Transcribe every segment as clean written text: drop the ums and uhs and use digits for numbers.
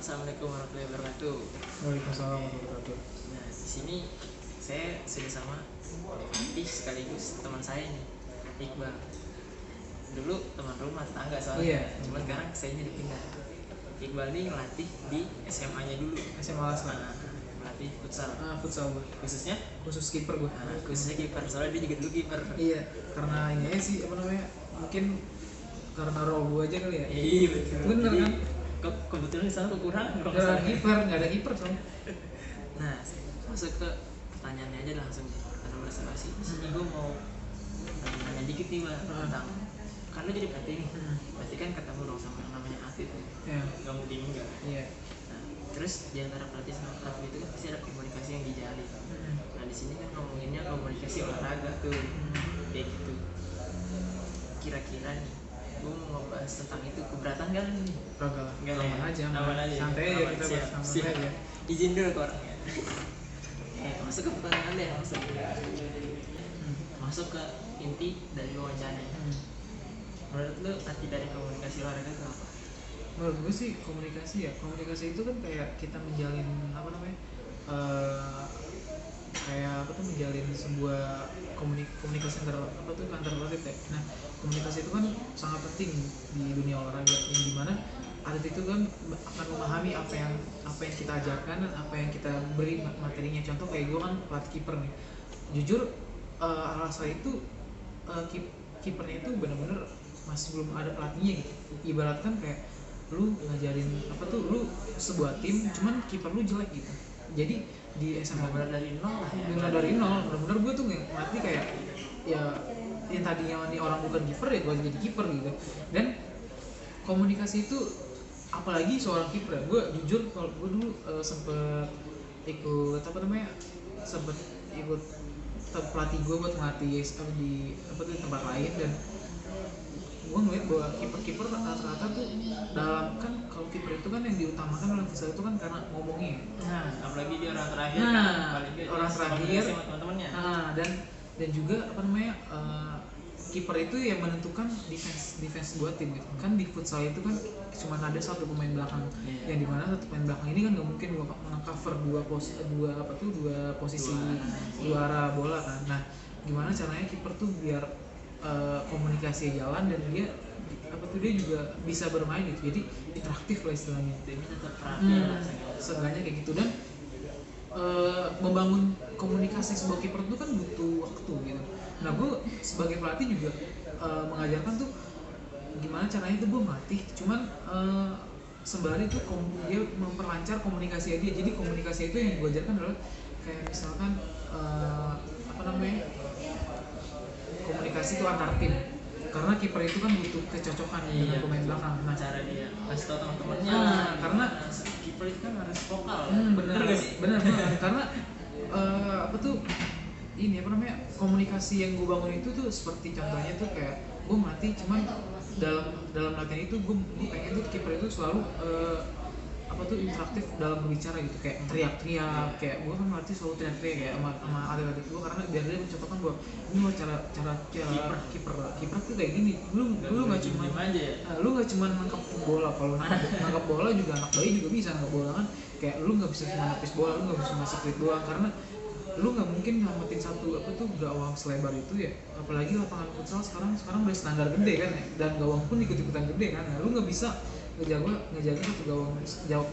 Assalamualaikum warahmatullahi wabarakatuh. Waalaikumsalam warahmatullahi wabarakatuh. Nah, di sini saya sudah sama pelatih sekaligus teman saya nih, Iqbal. Dulu teman rumah tetangga soalnya. Iya. Cuman sekarang saya dipindah. Iqbal nih ngelatih di SMA-nya dulu. SMA Lasma. Nah, melatih futsal. Futsal gue. Khususnya Khusus kiper gue. khususnya kiper. Soalnya dia juga dulu kiper. Iya, karena ini aja sih mungkin karena role gue aja kali ya. Iya betul. Bener kan? Kebetulan di sana kekurangan Gak ada kiper, nggak ada kiper soalnya. Nah, masuk ke pertanyaannya aja langsung karena basa-basi. Di sini gue mau nanya dikit nih Mbak tentang kan lu jadi pelatih nih. Berarti kan ketemu dong sama yang namanya atlet nih. Iya. Gak mungkin enggak. Iya. Nah, terus di antara pelatih sama atlet itu kan pasti ada komunikasi yang dijalin. Nah, di sini kan ngomonginnya komunikasi olahraga tuh. Kayak gitu. Kira-kira nih gue mau ngebahas tentang itu, keberatan gak nih? Kagak lah. Enggak Aman aja. Aman aja. Santai aja kita Siap, bersama siap. aja. Izin dulu ke orangnya. Masuk ke pertanyaan deh, masuk ke inti dari wawancara. Menurut lu arti dari komunikasi olahraga itu apa? Menurut gue sih komunikasi itu kan kayak kita menjalin menjalin sebuah komunikasi antar atlet ya. Nah, komunikasi itu kan sangat penting di dunia olahraga, yang dimana atlet itu kan akan memahami apa yang kita ajarkan dan apa yang kita beri materinya. Contoh kayak gue kan pelatih kiper nih, jujur alasan itu kipernya itu benar-benar masih belum ada pelatihnya gitu. Ibaratkan kayak lu ngajarin lu sebuah tim cuman kiper lu jelek gitu. Jadi di SMA benar dari nol lah ya. Benar-benar gue tuh ngerti kayak ya yang tadinya nih orang bukan kiper ya gue jadi kiper gitu. Dan komunikasi itu apalagi seorang kiper ya. Gue jujur kalau gue dulu sempet ikut pelatih gue buat ngelatih di tempat lain, dan gue ngeliat bahwa kiper rata-rata tuh dalam kan, kalau kiper itu kan yang diutamakan dalam futsal itu kan karena ngomongnya. Nah, apalagi dia orang terakhir kan, orang terakhir sama teman-temannya. Dan juga kiper itu yang menentukan defense buat tim gitu. Kan di futsal itu kan cuma ada satu pemain belakang, yang dimana satu pemain belakang ini kan nggak mungkin cover dua posisi dua arah bola kan. Nah, gimana caranya kiper tuh biar komunikasi jalan dan dia juga bisa bermain gitu, jadi interaktif lah istilahnya. Jadi tetap perhatian lah seenggaknya kayak gitu. Dan membangun komunikasi sebuah kiper itu kan butuh waktu gitu. Nah, gue sebagai pelatih juga mengajarkan tuh gimana caranya tuh gue melatih, cuman sembari itu dia memperlancar komunikasi dia. Jadi komunikasi itu yang gue ajarkan adalah kayak misalkan komunikasi itu antar tim, karena kiper itu kan butuh kecocokan dengan pemain belakang. Nah, cara dia kasih tau teman-temannya karena kiper itu kan harus vokal. Benar karena komunikasi yang gue bangun itu tuh seperti contohnya tuh kayak gue melatih, cuman dalam latihan itu gue pengen tuh kiper itu selalu interaktif dalam berbicara gitu, kayak teriak-teriak. Kayak gue kan melatih selalu teriak-teriak kayak sama atlet-atlet gue, karena biar dia mencontohkan bahwa ini loh cara kiper tuh kayak gini. Lu nggak cuma nangkap bola. Kalau nangkap bola juga anak bayi juga bisa nangkap bola kan. Kayak lu nggak bisa cuma napis bola, lu nggak bisa cuma split doang, karena lu nggak mungkin nyelamatin satu gawang selebar itu ya. Apalagi lapangan futsal sekarang udah standar gede kan ya, dan gawang pun ikut-ikutan gede kan. Nah, lu nggak bisa ngejaga satu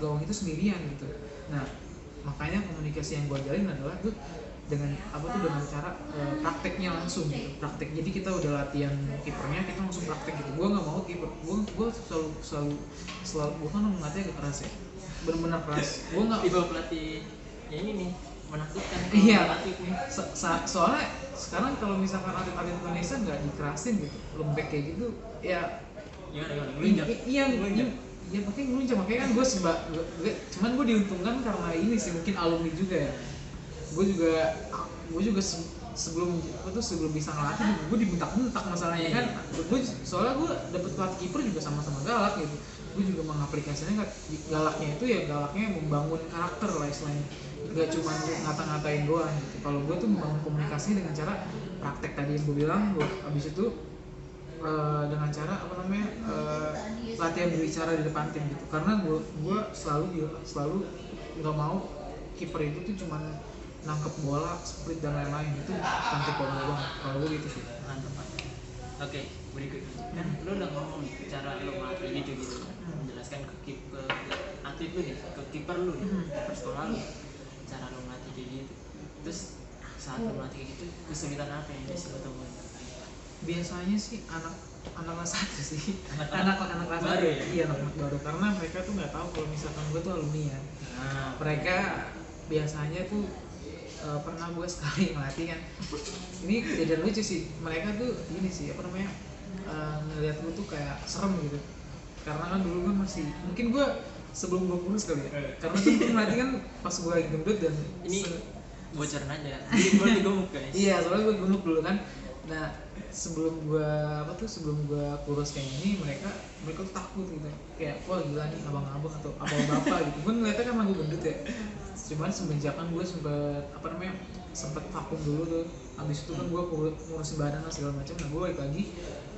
gawang itu sendirian gitu. Nah, makanya komunikasi yang gue ajarin adalah tuh dengan cara prakteknya langsung gitu. Jadi kita udah latihan kipernya, kita langsung praktek gitu. Gue nggak mau kiper, gue selalu gue kan ngelatih agak keras ya, benar-benar keras. Gue nggak tipe pelatih ya ini nih menakutkan. Iya, soalnya sekarang kalau misalkan atlet Indonesia nggak dikerasin gitu, lembek kayak gitu ya. Iya pakai ngelunjak. Makanya kan cuman gue diuntungkan karena ini sih, mungkin alumni juga ya. Gue juga sebelum bisa ngelatih gue dibentak-bentak masalahnya kan. Soalnya gue dapet pelatih kiper juga sama-sama galak gitu. Gue juga mengaplikasikannya galaknya itu ya galaknya membangun karakter lah istilahnya, gak cuma ngata-ngatain doang gitu. Kalau gue tuh membangun komunikasi dengan cara praktek tadi yang gue bilang. Abis itu dengan cara apa namanya latihan berbicara di depan tim gitu, karena gue selalu nggak mau kiper itu tuh cuman nangkep bola, split dan lain-lain, itu cantik banget kalau gue gitu sih. Mantap. Oke, berikutnya kan lo udah ngomong nih cara lo melatih gitu menjelaskan ke atlet lu nih, ke kiper lu nih, kiper sekolah lu, cara lo melatih kayak gitu. Terus saat lo melatih kayak gitu kesulitan apa yang biasa lo temuin? Biasanya sih anak kelas 1 sih, anak kelas baru ya? Iya, anak baru, karena mereka tuh nggak tahu kalau misalkan gue tuh alumni ya. Nah, Mereka biasanya tuh pernah gue sekali ngelatih kan, ini kejadian lucu sih, mereka tuh gini sih apa namanya, ngeliat gue tuh kayak serem gitu, karena kan dulu kan masih, mungkin gue sebelum gue kurus kali ya, karena tuh gue ngelatih kan pas gue lagi gendut dan ini bocoran aja, jadi gue digemuk guys. iya, soalnya gue gemuk dulu kan. Nah, sebelum gue kurus kayak gini, mereka tuh takut gitu, kayak wah gila nih abang-abang atau abang-bapak gitu. Gue ngeliatnya kan aku gendut ya, cuman semenjak kan gue sempet vakum dulu tuh, habis itu kan gue ngurusin badan lah segala macam. Nah, gue balik lagi,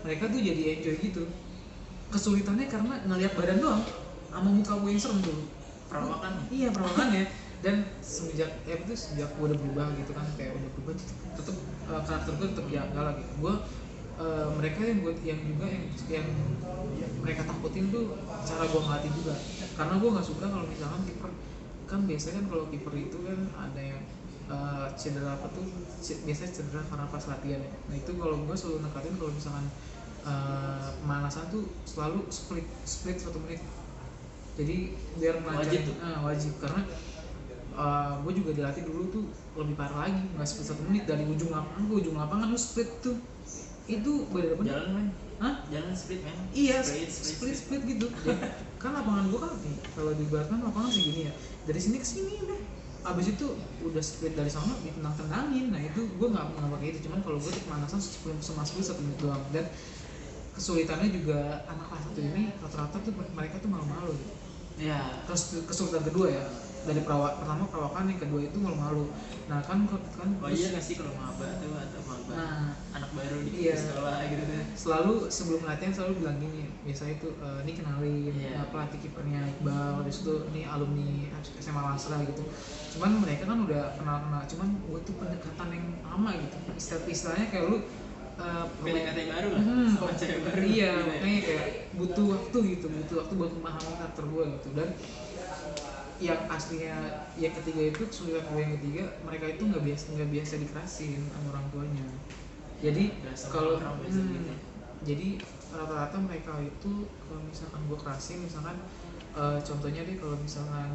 mereka tuh jadi enjoy gitu. Kesulitannya karena ngeliat badan doang sama muka gue yang serem dulu, Perawakan. iya perawakannya. Dan sejak gue udah berubah gitu kan, kayak udah berubah, tetep karakter gue tetep ya enggak lagi gue, mereka yang mereka takutin tuh cara gue ngelatih juga, karena gue nggak suka kalau misalkan kiper kan, biasanya kan kalau kiper itu kan ada yang cedera biasanya cedera karena pas latihan ya. Nah, itu kalau gue selalu nekatin kalau misalkan pemanasan tuh selalu split 1 menit, jadi biar wajib tuh. Wajib, karena gue juga dilatih dulu tuh lebih parah lagi, nggak split 1 menit, dari ujung lapangan ke ujung lapangan lu split tuh, itu bener-bener Jalan men. Hah? Jalan split men. Iya, split gitu. Jadi, kan lapangan gue kan nih, kalau diibaratkan lapangan segini ya, dari sini ke sini udah, abis itu udah split dari sana ditendang-tendangin. Nah, itu gue nggak pakai itu, cuman kalau gue tuh pemanasan cuma split 1 menit doang. Dan kesulitannya juga anak kelas 1 ini rata-rata tuh mereka tuh malu-malu gitu. Iya. Terus kesulitan kedua ya, dari pertama perawakan, yang kedua itu malu-malu. Nah kan iya nggak sih kalau maba tuh atau maba anak baru di sekolah gitu tuh, selalu sebelum latihan selalu bilang gini, biasanya itu ini kenalin pelatih kipernya Iqbal, habis itu ini alumni SMA Lasra gitu. Cuman mereka kan udah kenal, cuman gue tuh pendekatan yang lama gitu, istilahnya kayak lu PDKT baru lah, sama cewek baru. Iya, gitu. makanya kayak butuh waktu buat memahami karakter gue gitu. Dan yang aslinya yang ketiga itu, kesulitan gue yang ketiga, mereka itu nggak biasa dikerasin sama orang tuanya. Jadi kalau gitu. jadi rata-rata mereka itu kalau misalkan gue kerasin, misalkan contohnya deh, kalau misalkan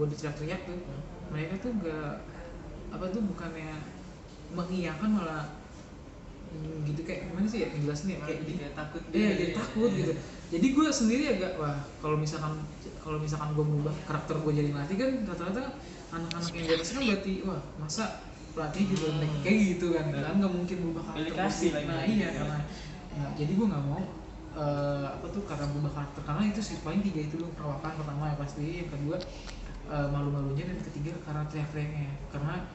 gue diteriak-teriak tuh, mereka tuh bukannya mengiyakan, malah gitu, kayak gimana sih ya ngejelasin ya, kayak takut. Jadi takut gitu. Jadi gue sendiri agak, wah kalau misalkan gue berubah karakter gue jadi pelatih kan, rata-rata anak-anak yang di atas kan berarti, wah masa pelatih juga kayak gitu kan nggak mungkin berubah karakter. Nah iya, karena jadi gue nggak mau karena berubah karakter, karena itu sih paling 3 itu loh, perawakan pertama ya pasti, yang kedua malu-malunya, dan ketiga karena teriak-teriaknya. Karena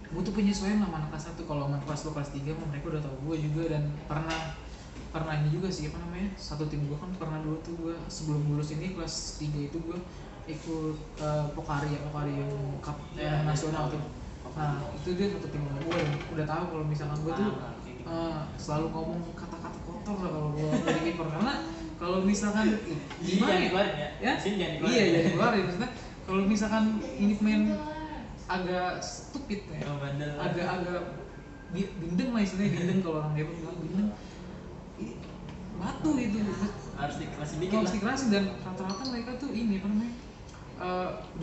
gue tuh penyesuaian sama anak kelas 1. Kalau anak kelas 2, kelas 3 mereka udah tau gue juga, dan pernah ini juga sih, apa namanya, satu tim gue kan pernah dulu tuh, gue sebelum lulus ini kelas 3 itu gue ikut Pokari yang cup nasional tuh. Nah itu dia satu tim gue, dan udah tahu kalau misalkan gue tuh selalu ngomong kata-kata kotor lah kalau gue jadi kiper, karena kalau misalkan gimana ya? Iya, jadi keluarin. Maksudnya kalau misalkan ini pemain agak stupid ya, agak bindeng lah istilahnya, bindeng kalau orang Depok bilang bindeng, batu itu harus dikerasin dan rata-rata mereka tuh ini apa namanya,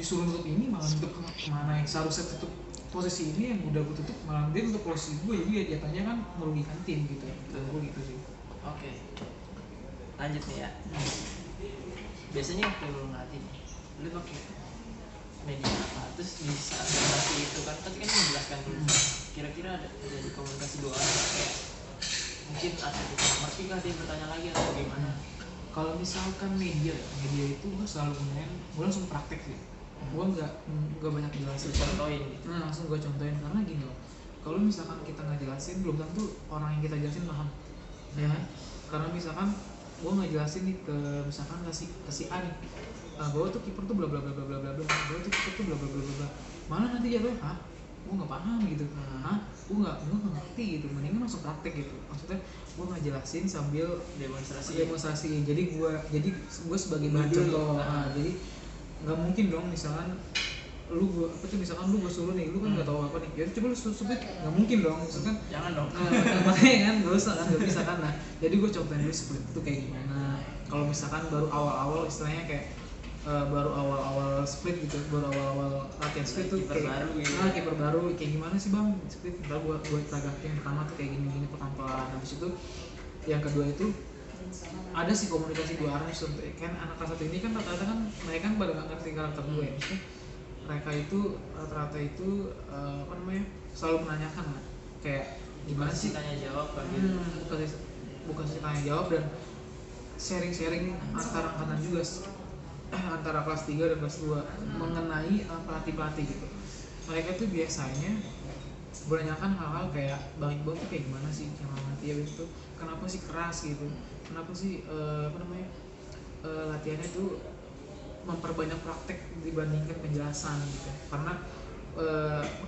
disuruh tutup ini malah tutup kemana yang seharusnya tutup posisi ini, yang udah gue tutup malah dia tutup posisi gue, jadi jatuhnya kan merugikan tim gitu ya. Gue gitu sih. Oke. Lanjut nih ya. Biasanya kalau ngelatih lu pakai media apa? Terus di saat ngelatih itu kan pasti kan menjelaskan dulu. Kira-kira ada jadi komunikasi dua arah, kayak mungkin ada kurang ngerti kah dia bertanya lagi atau gimana? Kalau misalkan media itu gue selalu gunain, gue langsung praktek sih. Gue nggak banyak jelasin, contohin gitu. Nah langsung gue contohin, karena gini loh, kalau misalkan kita nggak jelasin belum tentu orang yang kita jelasin paham. ya karena misalkan gue ngejelasin nih ke misalkan kasih A nih, bahwa tuh kiper tuh bla bla bla bla bla bla bla, bahwa tuh kiper tuh bla bla bla bla bla, mana nanti jatuhnya, hah gue nggak paham gitu, hah gue nggak ngerti gitu, mendingan langsung praktek gitu. Maksudnya gue ngejelasin sambil demonstrasi. Jadi gue sebagai bahan contoh. Jadi nggak mungkin dong misalkan misalkan lu gue suruh nih, lu kan nggak tahu apa nih, ya coba lu submit, nggak mungkin dong, misalkan jangan dong. Makanya kan nggak usah kan, nggak bisa kan. Nah jadi gue contohin dulu split itu kayak gimana. Kalau misalkan baru awal-awal istilahnya kayak baru awal-awal split gitu, baru awal-awal latihan split tuh kiper kayak baru gitu. Kiper baru kayak gimana sih bang split, ntar gue peragakin pertama tuh kayak gini pelan-pelan. Habis itu yang kedua itu ada sih komunikasi dua arah. Kan anak kelas 1 ini kan rata-rata kan mereka kan pada nggak ngerti karakter gue ya. Maksudnya mereka itu rata-rata itu selalu menanyakan lah kayak gimana sih tanya jawab kan gitu. bukan sih tanya jawab dan sharing antara angkatan juga antara kelas 3 dan kelas 2 mengenai pelatih gitu. Mereka tuh biasanya menanyakan hal-hal kayak Bang Iqbal tuh kayak gimana sih cara melatih ya gitu, kenapa sih keras gitu, kenapa sih latihannya tuh memperbanyak praktek dibandingkan penjelasan gitu. Karena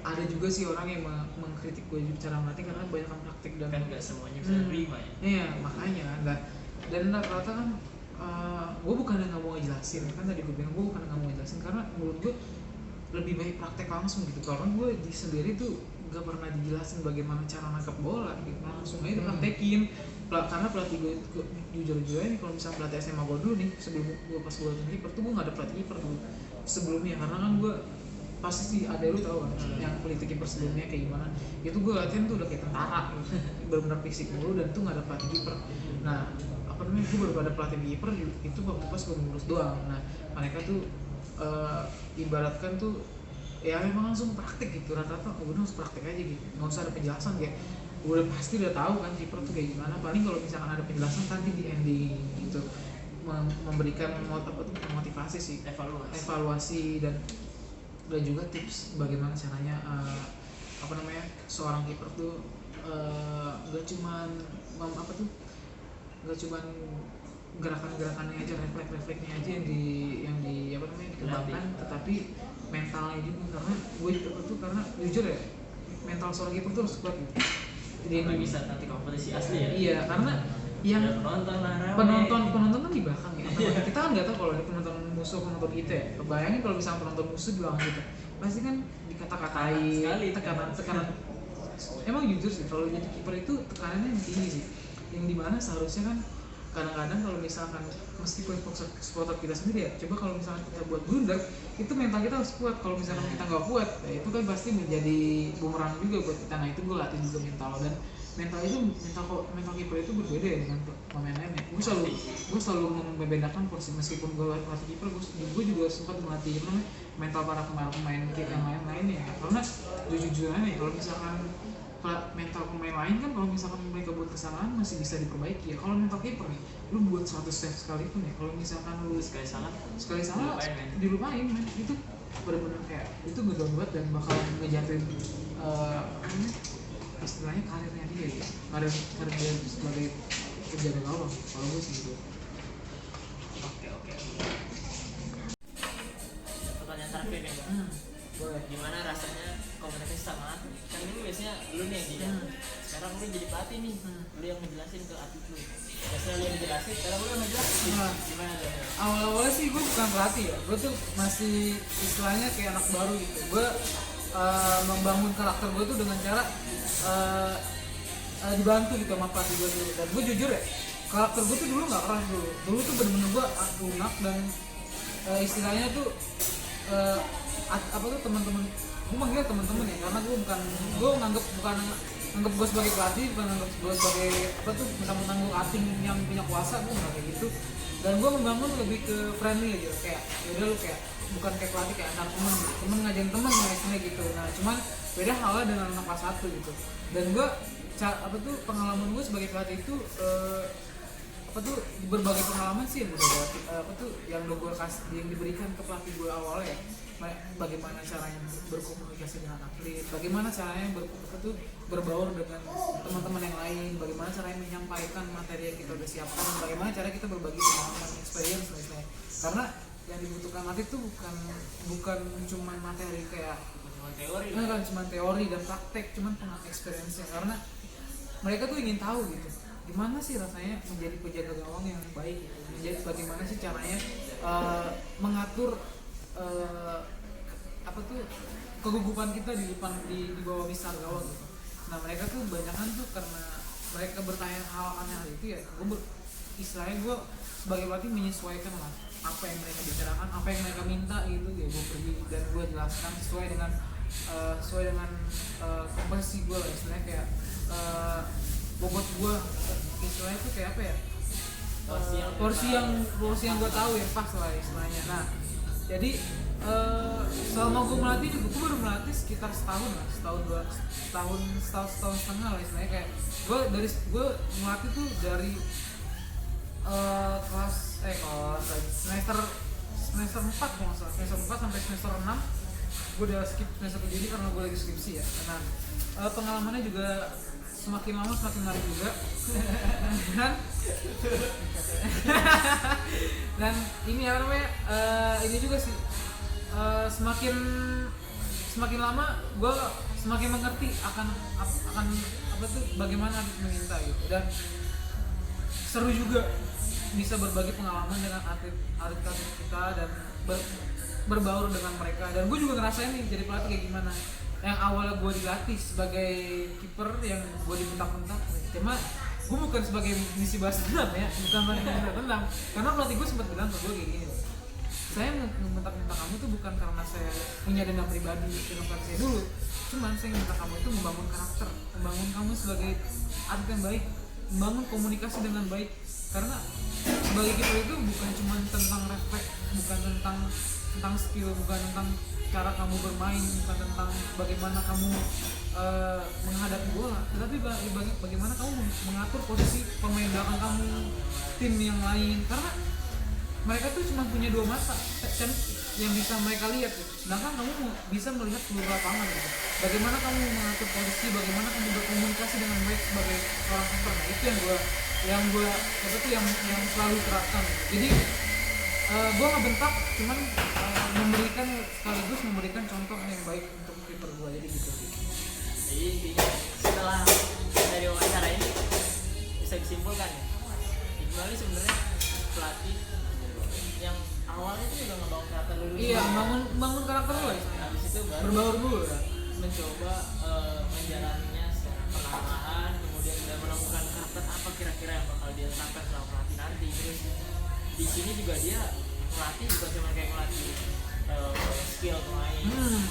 ada juga sih orang yang mengkritik gue cara melatih karena banyak praktek dan kan nggak semuanya bisa terima ya. Iya makanya dan rata-rata kan gue bukan yang nggak mau ngejelasin, kan tadi gue bilang gue bukan yang nggak mau ngejelasin karena menurut gue lebih baik praktek langsung gitu. Karena gue sendiri tuh gak pernah dijelasin bagaimana cara nangkap bola gitu, langsung aja praktekin. Karena pelatih gue jujur aja nih, kalau misalnya pelatih SMA gue dulu nih sebelum gue pas gue latihan kiper tuh gue nggak ada pelatih kiper dulu sebelumnya, karena kan gue pasti sih ada lu tau kan yang pelatih kiper sebelumnya kayak gimana. Itu gue latihan tuh udah kayak tentara benar-benar fisik dulu dan tuh nggak ada pelatih kiper. Nah gue baru ada pelatih kiper itu pas gue ngurus doang. Nah mereka tuh ibaratkan tuh ya memang langsung praktek gitu, rata-rata udah langsung praktek aja gitu, nggak usah ada penjelasan kayak udah pasti udah tahu kan kiper tuh kayak gimana. Paling kalau misalkan ada penjelasan nanti di ending gitu memberikan motivasi sih, evaluasi dan juga tips bagaimana caranya seorang kiper tuh nggak cuman gerakan-gerakannya aja, refleksnya aja yang dikembangkan, tetapi mentalnya juga. Karena gue tuh karena jujur ya mental seorang kiper tuh harus kuat gitu. Jadi nggak bisa nanti kompetisi asli ya. Iya karena yang penonton kan di belakang ya. Kita kan nggak tahu kalau ada penonton musuh penonton kita ya. Bayangin kalau misalnya penonton musuh di belakang kita, pasti kan dikata-katain, tekanan. Emang jujur sih kalau jadi kiper itu tekanannya yang tinggi sih, yang dimana seharusnya kan kadang-kadang kalau misalkan meskipun supporter kita sendiri ya, coba kalau misalkan kita buat blunder itu mental kita harus kuat. Kalau misalkan kita nggak kuat ya itu kan pasti menjadi bumerang juga buat kita. Nah itu gue latih juga mental, dan mental kiper itu berbeda ya dengan pemain lainnya. Gue selalu membedakan porsi. Meskipun gue latih kiper, gue juga sempat melatih mental para pemain yang lain-lainnya ya. Karena jujur-jujurannya kalau misalkan mental pemain lain kan kalau misalkan mereka buat kesalahan masih bisa diperbaiki ya. Kalau mental kiper nih, lu buat 100 save sekalipun ya, kalau misalkan lu sekali salah dilupain men. Itu benar-benar kayak itu ngedon banget dan bakal ngejatuhin istilahnya karirnya dia ya, karir dia sebagai penjaga gawang. Kalau gue sih gitu. Oke. Pertanyaan terakhir nih Bang. Boleh. Gimana rasanya komunikasi sama atlet? Kan ini biasanya lu nih yang jadi sekarang lu jadi pelatih nih, lu yang ngejelasin ke atlet lu. Biasanya lu yang ngejelasin, sekarang lu yang ngejelasin. Gimana tuh? Awal-awalnya sih gue bukan pelatih ya, gue tuh masih istilahnya kayak anak baru gitu. Gue membangun karakter gue tuh dengan cara dibantu gitu sama pelatih gue dulu. Dan gue jujur ya, karakter gue tuh dulu nggak keras dulu tuh bener-bener gue lunak dan istilahnya tuh teman-teman, gue manggil teman-teman ya, karena gue nganggep gue sebagai pelatih, bukan nganggep gue sebagai mentang-mentang gue ating yang punya kuasa. Gue nggak kayak gitu, dan gue membangun lebih ke friendly aja, kayak yaudah lu kayak bukan kayak pelatih, kayak antar temen ngajarin temen istilahnya gitu. Nah cuman beda halnya dengan anak kelas 1 gitu. Dan gue pengalaman gue sebagai pelatih itu apa tuh berbagai pengalaman sih yang udah gue apa tuh yang udah gue kasih yang diberikan ke pelatih gue awalnya ya. Bagaimana caranya berkomunikasi dengan atlet, bagaimana caranya berbaur dengan teman-teman yang lain, bagaimana caranya menyampaikan materi yang kita udah siapkan, bagaimana cara kita berbagi pengalaman, experience misalnya. Karena yang dibutuhkan atlet itu bukan cuma materi kayak teori kan cuma teori dan praktek, cuman pengalaman experience-nya. Karena mereka tuh ingin tahu gitu, gimana sih rasanya menjadi penjaga gawang yang baik gitu. Menjadi bagaimana sih caranya mengatur apa tuh kegugupan kita di depan di bawah misal gawang gitu. Nah mereka tuh banyakan tuh karena mereka bertanya hal aneh itu ya, istilahnya gue sebagai pelatih menyesuaikan lah apa yang mereka bicarakan, apa yang mereka minta gitu ya, gue pergi dan gue jelaskan sesuai dengan kompetensi gue lah, istilahnya kayak bobot gue, istilahnya tuh kayak apa ya, porsi yang gue tahu yang pas lah istilahnya. Nah jadi selama gue melatih juga, gue baru melatih sekitar setahun setengah lah istilahnya. Kayak gue melatih tuh dari kelas semester 4 kalau nggak salah, semester 4 sampai semester 6 gue udah skip semester 7 ini karena gue lagi skripsi ya. Nah pengalamannya juga semakin lama semakin menarik juga dan ini apa namanya ini juga sih semakin lama gue semakin mengerti akan apa tuh bagaimana atlet meminta gitu, dan seru juga bisa berbagi pengalaman dengan atlet kita dan berbaur dengan mereka. Dan gue juga ngerasain nih jadi pelatih kayak gimana. Yang awalnya gue dilatih sebagai kiper yang gue dibentak-bentak, cuma gue bukan sebagai misi balas dendam ya, bukan sebagai misi dendam, karena pelatih gue sempat bilang ke gue kayak gini, saya membentak-bentak kamu tuh bukan karena saya punya dendam pribadi dengan saya dulu, cuman saya minta kamu itu membangun karakter, membangun kamu sebagai atlet yang baik, membangun komunikasi dengan baik. Karena sebagai kiper itu bukan cuma tentang refleks, bukan tentang skill, bukan tentang cara kamu bermain, bukan tentang bagaimana kamu menghadapi bola, tetapi bagaimana kamu mengatur posisi pemain belakang kamu, tim yang lain. Karena mereka tuh cuma punya 2 mata kan yang bisa mereka lihat gitu. Sedangkan kamu bisa melihat seluruh lapangan gitu. Bagaimana kamu mengatur posisi, bagaimana kamu berkomunikasi dengan baik sebagai seorang kiper. Nah itu yang gue yang selalu terapkan gitu. Jadi gue ngebentak cuman sekaligus memberikan contoh yang baik untuk kiper gue, jadi gitu sih. Jadi setelah dari wawancara ini bisa disimpulkan ya, Iqbal ini sebenarnya pelatih yang awalnya itu juga ngebangun karakter dulu. Iya, bangun karakter dulu ya. Habis itu baru berbaur dulu ya, mencoba menjalaninya secara perlahan, kemudian sudah menemukan karakter apa kira-kira yang bakal dia terapkan selama pelatih nanti. Terus di sini juga dia melatih bukan cuma kayak melatih skill pemain,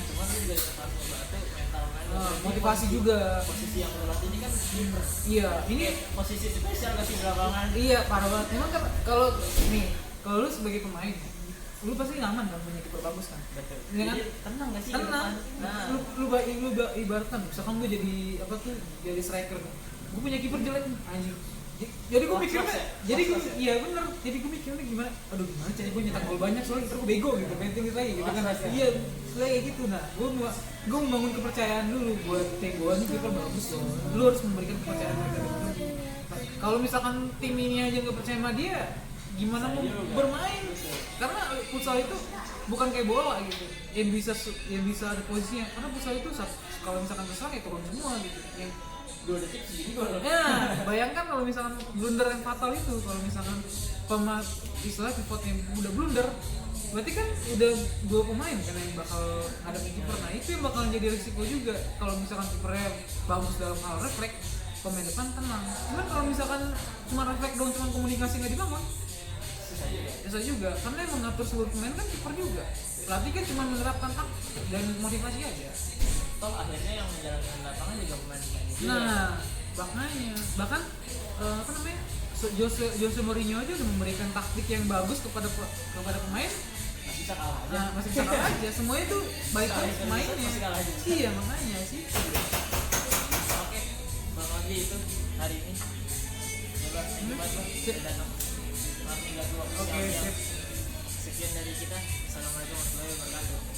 cuma dia juga sempat membantu mental motivasi juga. Posisi yang melatih ini kan kiper. Iya, ini posisi spesial kasih di lapangan. Iya, parah banget. Memang kan kalau lu sebagai pemain, lu pasti nyaman kan punya kiper bagus kan? Betul. Dengan tenang gak sih? Tenang. Nah. Lu ibaratkan, misalkan gue jadi striker, gue punya kiper jelek nih, anjing. Jadi gue mikirnya, iya bener. Jadi gue mikirnya gimana? Aduh gimana caranya gue nyetak gol banyak soalnya kiper gue bego gitu, penting lagi gitu kan? Iya, kayak gitu. Nah, gue membangun kepercayaan dulu buat tim gue nih kiper bagus dong. Lu harus memberikan kepercayaan mereka dulu. Kalau misalkan tim ini aja nggak percaya sama dia, gimana mau bermain? Karena futsal itu bukan kayak bola gitu, yang bisa ada posisinya. Karena futsal itu kalau misalkan keserang ya turun semua gitu. Yang 2 detik segini gol. Ya, bayangkan kalau misalkan blunder yang fatal itu, kalau misalkan istilah pivot yang udah blunder, berarti kan udah 2 pemain kan yang bakal ada kiper. Nah itu yang bakal jadi risiko juga. Kalau misalkan kipernya bagus dalam hal refleks, pemain depan tenang. Cuman kalau misalkan cuma refleks dong, cuma komunikasi nggak dibangun, susah juga. Karena yang mengatur seluruh pemain kan kiper juga. Pelatih kan cuma menerapkan taktik dan motivasi aja. Toh akhirnya yang menjalankan lapangan juga pemain-pemain juga. Nah, makanya bahkan apa namanya? Jose Mourinho aja udah memberikan taktik yang bagus kepada pemain. Masih bisa kalah aja. Nah, masih bisa kalah aja. Semuanya itu baik baik pemainnya. Masih kalah aja. Iya, makanya sih. Oke, Bang Odi itu hari ini. Coba, thank you banget, Bang. Datang. Oke, ya. sip. Sekian dari kita. Assalamualaikum warahmatullahi wabarakatuh.